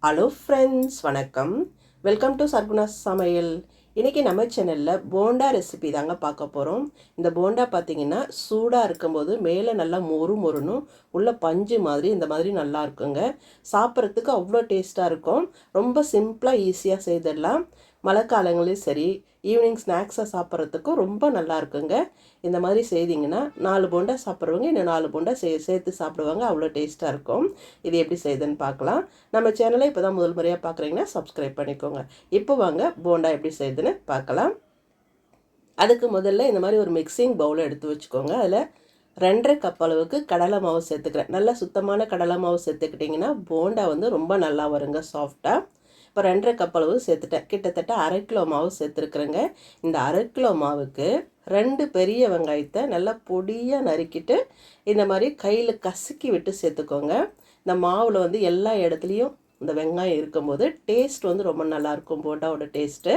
Hello friends, வணக்கம். Welcome to Sargunas சமையல். இன்றைக்கி நம்ம சேனலில் போண்டா ரெசிபி தாங்க பார்க்க போகிறோம். இந்த போண்டா பார்த்திங்கன்னா சூடாக இருக்கும்போது மேலே நல்லா மொறு மொறுனும் உள்ள பஞ்சு மாதிரி இந்த மாதிரி நல்லா இருக்குங்க. சாப்பிட்றதுக்கு அவ்வளோ டேஸ்ட்டாக இருக்கும். ரொம்ப சிம்பிளாக ஈஸியாக செய்திடலாம். மழை காலங்களையும் சரி, ஈவினிங் ஸ்நாக்ஸாக சாப்பிட்றதுக்கும் ரொம்ப நல்லா இருக்குங்க. இந்த மாதிரி செய்திங்கன்னா 4 போண்டா சாப்பிட்றவங்க இன்னும் 4 போண்டா சேர்த்து சாப்பிடுவாங்க. அவ்வளோ டேஸ்ட்டாக இருக்கும். இது எப்படி செய்யுதுன்னு பார்க்கலாம். நம்ம சேனலை இப்போ தான் முதல் முறையாக பார்க்குறீங்கன்னா சப்ஸ்கிரைப் பண்ணிக்கோங்க. இப்போ வாங்க போண்டா எப்படி செய்யுதுன்னு பார்க்கலாம். அதுக்கு முதல்ல இந்த மாதிரி ஒரு மிக்சிங் பவுலை எடுத்து வச்சுக்கோங்க. அதில் 2.5 கப் அளவுக்கு கடலை மாவு சேர்த்துக்கிறேன். நல்லா சுத்தமான கடலை மாவு சேர்த்துக்கிட்டிங்கன்னா போண்டா ரொம்ப நல்லா வருங்க, சாஃப்டாக. இப்போ 2.5 கப் அளவு சேர்த்துட்டேன். கிட்டத்தட்ட 1/2 கிலோ மாவு சேர்த்துருக்குறேங்க. இந்த 1/2 கிலோ மாவுக்கு 2 பெரிய வெங்காயத்தை நல்லா பொடியாக நறுக்கிட்டு இந்த மாதிரி கையில் கசக்கி விட்டு சேர்த்துக்கோங்க. இந்த மாவில் எல்லா இடத்துலையும் இந்த வெங்காயம் இருக்கும்போது டேஸ்ட் ரொம்ப நல்லாயிருக்கும், போண்டாவோட டேஸ்ட்டு.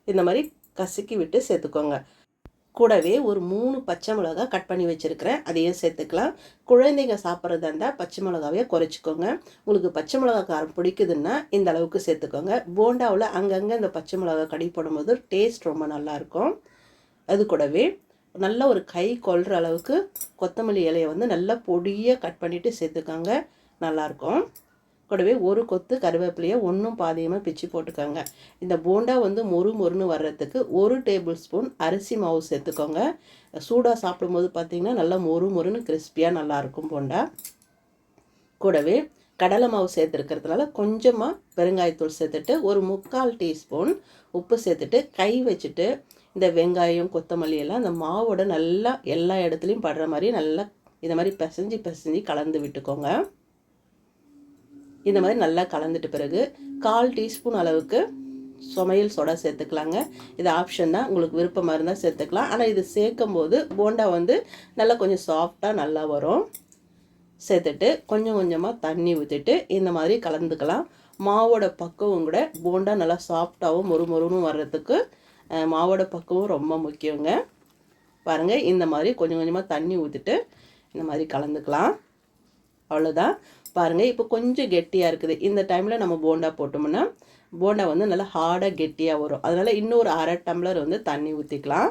இந்த மாதிரி கசக்கி விட்டு சேர்த்துக்கோங்க. கூடவே ஒரு 3 பச்சை மிளகா கட் பண்ணி வச்சுருக்கிறேன், அதையும் சேர்த்துக்கலாம். குழந்தைங்க சாப்பிட்றதா இருந்தால் பச்சை மிளகாவையே குறைச்சிக்கோங்க. உங்களுக்கு பச்சை மிளகா காரம் பிடிக்குதுன்னா இந்த அளவுக்கு சேர்த்துக்கோங்க. போண்டாவில் அங்கங்கே இந்த பச்சை மிளகா கடி போடும்போது டேஸ்ட் ரொம்ப நல்லாயிருக்கும். அது கூடவே நல்ல ஒரு கை கொள்கிற அளவுக்கு கொத்தமல்லி இலையை நல்லா பொடியாக கட் பண்ணிவிட்டு சேர்த்துக்கோங்க, நல்லாயிருக்கும். கூடவே ஒரு கொத்து கருவேப்பிலையை ஒன்றும் பாதியமாக பிச்சு போட்டுக்கோங்க. இந்த போண்டா மொறு மொறுன்னு வர்றதுக்கு 1 டேபிள் ஸ்பூன் அரிசி மாவு சேர்த்துக்கோங்க. சூடாக சாப்பிடும்போது பார்த்திங்கன்னா நல்லா மொறு மொறுன்னு கிறிஸ்பியாக நல்லாயிருக்கும் போண்டா. கூடவே கடலை மாவு சேர்த்துருக்கிறதுனால கொஞ்சமாக பெருங்காயத்தூள் சேர்த்துட்டு ஒரு 3/4 டீஸ்பூன் உப்பு சேர்த்துட்டு கை வச்சுட்டு இந்த வெங்காயம் கொத்தமல்லி எல்லாம் அந்த மாவோட நல்லா எல்லா இடத்துலையும் படுற மாதிரி நல்லா இந்த மாதிரி பிசைஞ்சு கலந்து விட்டுக்கோங்க. இந்த மாதிரி நல்லா கலந்துட்டு பிறகு 1/4 டீஸ்பூன் அளவுக்கு சமையல் சோடா சேர்த்துக்கலாங்க. இது ஆப்ஷன் தான், உங்களுக்கு விருப்பமாக இருந்தால் சேர்த்துக்கலாம். ஆனால் இது சேர்க்கும் போது போண்டா நல்லா கொஞ்சம் சாஃப்டாக நல்லா வரும். சேர்த்துட்டு கொஞ்சம் கொஞ்சமாக தண்ணி ஊற்றிட்டு இந்த மாதிரி கலந்துக்கலாம். மாவோட பக்குவம் கூட போண்டா நல்லா சாஃப்டாகவும் மொறுமொறுன்னு வர்றதுக்கு மாவோட பக்குவம் ரொம்ப முக்கியங்க. பாருங்கள், இந்த மாதிரி கொஞ்சம் கொஞ்சமாக தண்ணி ஊற்றிட்டு இந்த மாதிரி கலந்துக்கலாம். அவ்வளோதான். பாருங்கள், இப்போ கொஞ்சம் கெட்டியாக இருக்குது. இந்த டைமில் நம்ம போண்டா போட்டோம்னா போண்டா நல்லா ஹார்டாக கெட்டியாக வரும். அதனால் இன்னொரு 1/2 டம்ளர் தண்ணி ஊற்றிக்கலாம்.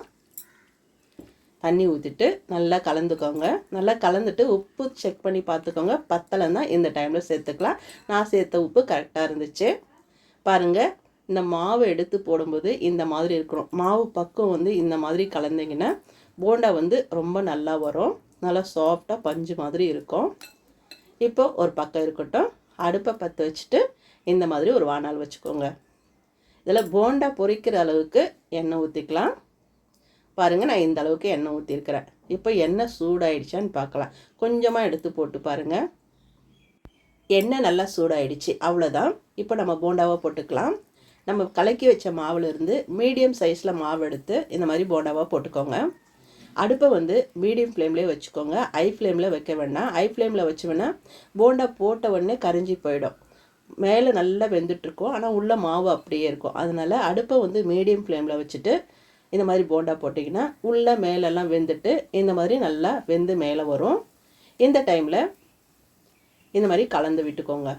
தண்ணி ஊற்றிட்டு நல்லா கலந்துக்கோங்க. நல்லா கலந்துட்டு உப்பு செக் பண்ணி பார்த்துக்கோங்க. பத்தலைன்னா இந்த டைமில் சேர்த்துக்கலாம். நான் சேர்த்த உப்பு கரெக்டாக இருந்துச்சு. பாருங்கள், இந்த மாவு எடுத்து போடும்போது இந்த மாதிரி இருக்கணும். மாவு பக்கம் இந்த மாதிரி கலந்திங்கன்னா போண்டா ரொம்ப நல்லா வரும். நல்லா சாஃப்டாக பஞ்சு மாதிரி இருக்கும். இப்போ ஒரு பக்கம் இருக்கட்டும். அடுப்பை பற்ற வச்சுட்டு இந்த மாதிரி ஒரு வாணல் வச்சுக்கோங்க. இதில் போண்டா பொரிக்கிற அளவுக்கு எண்ணெய் ஊற்றிக்கலாம். பாருங்கள், நான் இந்த அளவுக்கு எண்ணெய் ஊற்றிருக்கிறேன். இப்போ எண்ணெய் சூடாயிடுச்சான்னு பார்க்கலாம். கொஞ்சமாக எடுத்து போட்டு பாருங்கள். எண்ணெய் நல்லா சூடாயிடுச்சு. அவ்வளோதான். இப்போ நம்ம போண்டாவை போட்டுக்கலாம். நம்ம கலக்கி வச்ச மாவுலேருந்து மீடியம் சைஸில் மாவு எடுத்து இந்த மாதிரி போண்டாவாக போட்டுக்கோங்க. அடுப்பை மீடியம் ஃப்ளேம்லேயே வச்சுக்கோங்க. ஹை ஃப்ளேமில் வைக்க வேண்டாம். ஹை ஃப்ளேமில் வச்சோம்னா போண்டா போட்ட உடனே கரிஞ்சி போயிடும். மேலே நல்லா வெந்துட்டுருக்கும், ஆனால் உள்ள மாவு அப்படியே இருக்கும். அதனால் அடுப்பை மீடியம் ஃப்ளேமில் வச்சுட்டு இந்த மாதிரி போண்டா போட்டிங்கன்னா உள்ளே மேலெல்லாம் வெந்துட்டு இந்த மாதிரி நல்லா வெந்து மேலே வரும். இந்த டைமில் இந்த மாதிரி கலந்து விட்டுக்கோங்க.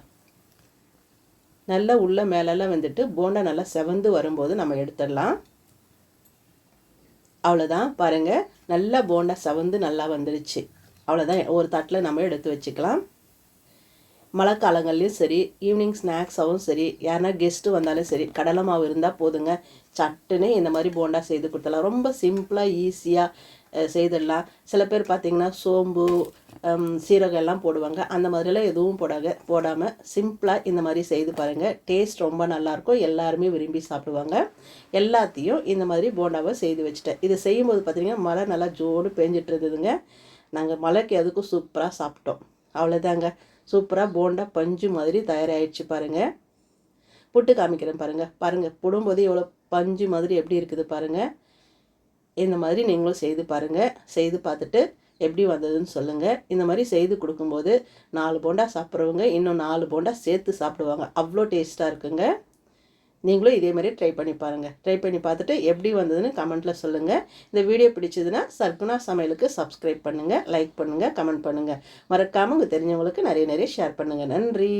நல்லா உள்ளே மேலெல்லாம் வெந்துட்டு போண்டா நல்லா செவந்து வரும்போது நம்ம எடுத்துடலாம். அவ்வளோதான். பாருங்கள், நல்லா போண்டா செவந்து நல்லா வந்துடுச்சு. அவ்வளோதான். ஒரு தட்டில் நம்ம எடுத்து வச்சுக்கலாம். மழை காலங்கள்லையும் சரி, ஈவினிங் ஸ்நாக்ஸாகவும் சரி, யாருனா கெஸ்ட்டு வந்தாலும் சரி, கடலை மாவு இருந்தால் போதுங்க. சட்டுன்னு இந்த மாதிரி போண்டா செய்து கொடுத்துடலாம். ரொம்ப சிம்பிளாக ஈஸியாக செய்திடலாம். சில பேர் பார்த்திங்கன்னா சோம்பு சீரகம் எல்லாம் போடுவாங்க. அந்த மாதிரிலாம் எதுவும் போடாமல் சிம்பிளாக இந்த மாதிரி செய்து பாருங்கள். டேஸ்ட் ரொம்ப நல்லாயிருக்கும். எல்லாருமே விரும்பி சாப்பிடுவாங்க. எல்லாத்தையும் இந்த மாதிரி போண்டாவை செய்து வச்சுட்டேன். இது செய்யும்போது பார்த்திங்கன்னா மழை நல்லா ஜோடு பெஞ்சிட்டு இருந்ததுங்க. நாங்கள் மழைக்கு அதுக்கும் சூப்பராக சாப்பிட்டோம். அவ்வளோதாங்க. சூப்பராக போண்டா பஞ்சு மாதிரி தயாராகிடுச்சு பாருங்கள். புட்டு காமிக்கிறேன் பாருங்கள். போடும்போது எவ்வளோ பஞ்சு மாதிரி எப்படி இருக்குது பாருங்கள். இந்த மாதிரி நீங்களும் செய்து பாருங்கள். செய்து பார்த்துட்டு எப்படி வந்ததுன்னு சொல்லுங்கள். இந்த மாதிரி செய்து கொடுக்கும்போது 4 போண்டா சாப்பிட்றவங்க இன்னும் 4 போண்டா சேர்த்து சாப்பிடுவாங்க. அவ்வளோ டேஸ்ட்டாக இருக்குங்க. நீங்களும் இதே மாதிரி ட்ரை பண்ணி பாருங்கள். ட்ரை பண்ணி பார்த்துட்டு எப்படி வந்ததுன்னு கமெண்ட்டில் சொல்லுங்கள். இந்த வீடியோ பிடிச்சதுன்னா சர்க்குணா சமையலுக்கு சப்ஸ்கிரைப் பண்ணுங்கள், லைக் பண்ணுங்கள், கமெண்ட் பண்ணுங்கள். மறக்காமல் உங்கள் தெரிஞ்சவங்களுக்கு நிறைய ஷேர் பண்ணுங்கள். நன்றி.